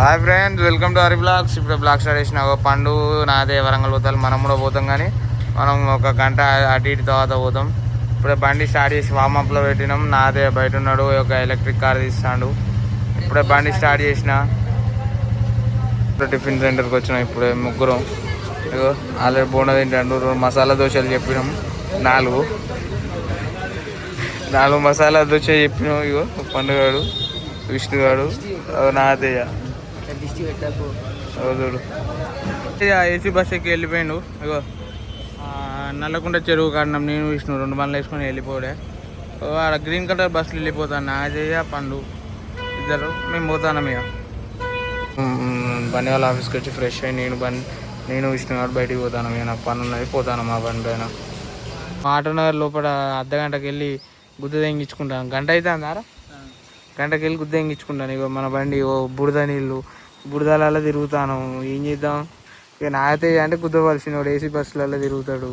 Hi friends, welcome to Hari blogs. ఇప్పుడు blog start చేసిన పండు నాదే వరంగల్ పోతాం. మనం కూడా పోతాం, కానీ మనం ఒక గంట అటు ఇటు తర్వాత పోతాం. ఇప్పుడే బండి స్టార్ట్ చేసి వామప్లో పెట్టినాం. నాదే బయట ఉన్నాడు, ఒక ఎలక్ట్రిక్ కార్ తీస్తాడు. ఇప్పుడే బండి స్టార్ట్ చేసిన. టిఫిన్ సెంటర్కి వచ్చినాం ఇప్పుడే ముగ్గురం. ఇగో ఆల్రెడీ బోండా తింటాడు. 2 మసాలా దోశలు చెప్పినాం, 4 మసాలా దోశ చెప్పినాం. ఇగో పండుగాడు, విష్ణుగాడు, నాదయ్య చూడు. ఏసీ బస్ ఎక్కి వెళ్ళిపోయాడు. ఇగో నల్లకుంట చెరువు కాడినాం. నేను విష్ణు 2 బండ్లు వేసుకొని వెళ్ళిపోలే. ఆడ గ్రీన్ కలర్ బస్సులు వెళ్ళిపోతాను. నాదయ్య పండు ఇద్దరు మేము పోతాను. ఇక బండి వాళ్ళ ఆఫీస్కి వచ్చి ఫ్రెష్ అయ్యి నేను విష్ణు గారు బయటికి పోతాను. ఇక నాకు పని ఉన్నది, పోతాను మా బండి పైన. ఆటోనగర్ లోపల అర్ధగంటకి వెళ్ళి గుద్ద తెంగించుకుంటాను. గంట అయితే అందారా, గంటకి వెళ్ళి గుద్ద తెంగించుకుంటాను. ఇక మన బండి బురద నీళ్ళు బురదలలో తిరుగుతాను. ఏం చేద్దాం ఇక. నాకైతే అంటే గుద్దవలసిన వాడు ఏసీ బస్సులలో తిరుగుతాడు.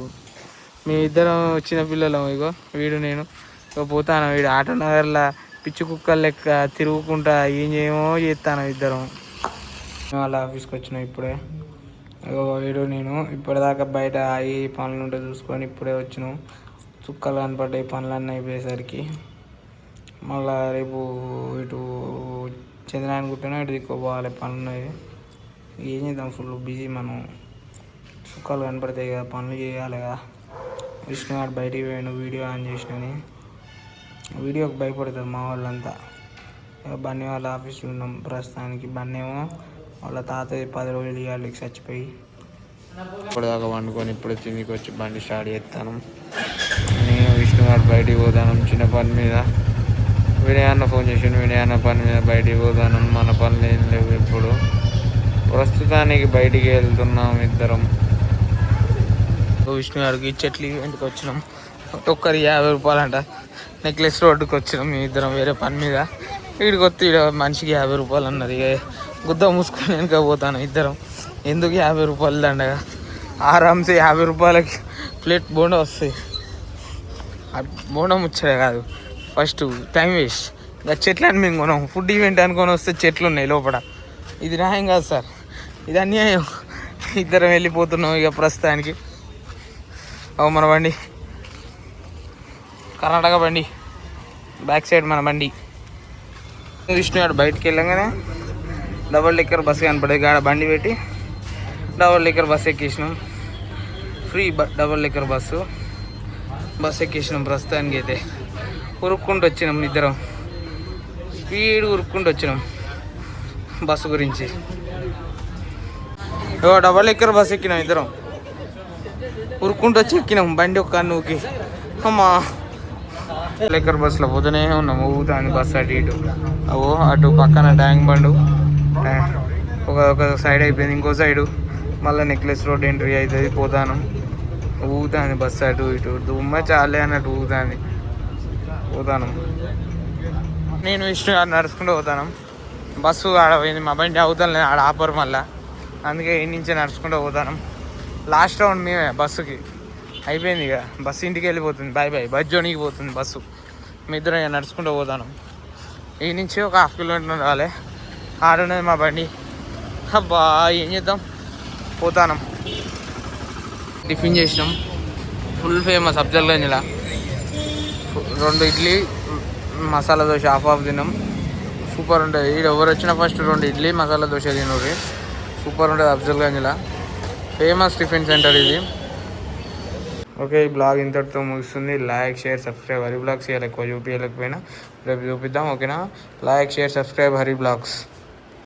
మీ ఇద్దరం చిన్న పిల్లలం. ఇగో వీడు నేను ఇక పోతాను. వీడు ఆటోనగర్లో పిచ్చి కుక్కలు లెక్క తిరుగుకుంటా ఏం చేయమో చేస్తాను. ఇద్దరం వాళ్ళ ఆఫీస్కి వచ్చినాం ఇప్పుడే. ఇగో వీడు నేను ఇప్పటిదాకా బయట ఏ పనులు ఉంటే చూసుకొని ఇప్పుడే వచ్చినాం. చుక్కలు కనపడ్డాయి పనులన్నీ అయిపోయేసరికి. మళ్ళా రేపు ఇటు చంద్రాయన గుట్టనే ఇటు దిక్కుపోవాలి, పనులు ఉన్నాయి. ఏం చేద్దాం, ఫుల్ బిజీ మనం. చుక్కలు కనపడతాయి కదా, పనులు చేయాలి కదా. విష్ణు గారు బయటికి పోయాను, వీడియో ఆన్ చేసినని. వీడియోకి భయపడతారు మా వాళ్ళంతా. బన్నీ వాళ్ళ ఆఫీస్లో ఉన్నాం ప్రస్తుతానికి. బన్నీ ఏమో వాళ్ళ తాతయ్య 10 రోజులు ఇవ్వాలి చచ్చిపోయి. ఇప్పటిదాకా వండుకొని ఇప్పుడే తిండికి వచ్చి బండి స్టార్ట్ చేస్తాను. నేను విష్ణు గారు బయటికి పోతాను చిన్న పని మీద. వినయన్న ఫోన్ చేసాను, వినయన్న పని మీద బయటికి పోతాను. మన పనులు ఏం లేవు ఇప్పుడు. ప్రస్తుతానికి బయటికి వెళ్తున్నాం ఇద్దరం. విష్ణు గారికి చెట్లు ఇంటికి వచ్చినాం. ఒక్కరికి 50 రూపాయలు అంట. నెక్లెస్ రోడ్డుకి వచ్చినాం మేము ఇద్దరం వేరే పని మీద. వీడికి వస్తే మనిషికి 50 రూపాయలు అన్నది. గుద్ద మూసుకొని వెనక పోతాను ఇద్దరం. ఎందుకు 50 రూపాయలు దండగా, ఆరామ్సే 50 రూపాయలకి ప్లేట్ బోండా వస్తాయి. బోండా ముచ్చడే కాదు, ఫస్ట్ టైం వేస్ట్. ఇంకా చెట్లు అని మేము కొనం. ఫుడ్ ఈవెంట్ అనుకొని వస్తే చెట్లు ఉన్నాయి లోపల. ఇది న్యాయం కాదు సార్, ఇది అన్యాయం. ఇద్దరం వెళ్ళిపోతున్నాం ఇక ప్రస్తుతానికి. మన బండి కర్ణాటక బండి, బ్యాక్ సైడ్ మన బండి. విష్ణు గారు బయటికి వెళ్ళంగానే డబల్ డెక్కర్ బస్సు కనపడేది. గాడ బండి పెట్టి డబల్ డెక్కర్ బస్సు ఎక్కేసినాం. ఫ్రీ డబల్ డెక్కర్ బస్సు ఎక్కేసినాం. ప్రస్తుతానికి అయితే ఉరుక్కుంటూ వచ్చినాం ఇద్దరం. స్పీడ్ ఉరుక్కుంటూ వచ్చినాం బస్సు గురించి. డబల్ డెక్కర్ బస్సు ఎక్కినాం ఇద్దరం. ఉరుక్కుంటూ వచ్చి ఎక్కినాం బండి ఒక్క నువ్వుకి. అమ్మా లెక్కర్ బస్సులో పోతూనే ఉన్నాం. ఊగుతాను బస్సు అటు ఇటు. అటు పక్కన ట్యాంక్ బండు ఒక సైడ్ అయిపోయింది, ఇంకో సైడు మళ్ళీ నెక్లెస్ రోడ్ ఎంట్రీ అవుతుంది. పోతాను, ఊగుతాను బస్సు అటు ఇటు. దుమ్మ చాలే అన్నట్టు ఊగుతాను. పోతాను నేను విష్ణు గారు నడుచుకుంటూ పోతాను. బస్సు ఆడపోయింది, మా బండి అవుతాను ఆడ ఆపరు మళ్ళీ. అందుకే ఈ నుంచే నడుచుకుంటూ పోతాను. లాస్ట్ రౌండ్ మేమే బస్సుకి. అయిపోయింది ఇక, బస్సు ఇంటికి వెళ్ళిపోతుంది. బాయ్ బాయ్, బస్ జోనికి పోతుంది బస్సు. మీ ఇద్దరం ఇక నడుచుకుంటూ పోతాను. ఈ నుంచి ఒక 1/2 కిలోమీటర్ రాలే. ఆడున్నది మా బండి. అబ్బా ఏం చేద్దాం, పోతాను. టిఫిన్ చేసినాం. ఫుల్ ఫేమస్ అఫ్జల్గంజ్లా. 2 ఇడ్లీ మసాలా దోశ హాఫ్ తిన్నాం. సూపర్ ఉంటుంది. ఇక్కడ ఎవరు వచ్చినా ఫస్ట్ 2 ఇడ్లీ మసాలా దోశ తినరు. సూపర్ ఉంటుంది అఫ్జల్గంజ్లా. ఫేమస్ టిఫిన్ సెంటర్ ఇది. ఓకే, ఈ బ్లాగ్ ఇంతటితో ముగిస్తుంది. Like, share, subscribe Hari blogs. ఇలా ఎక్కువ చూపించలేకపోయినా రేపు చూపిద్దాం. ఓకేనా? Like, share, subscribe Hari blogs.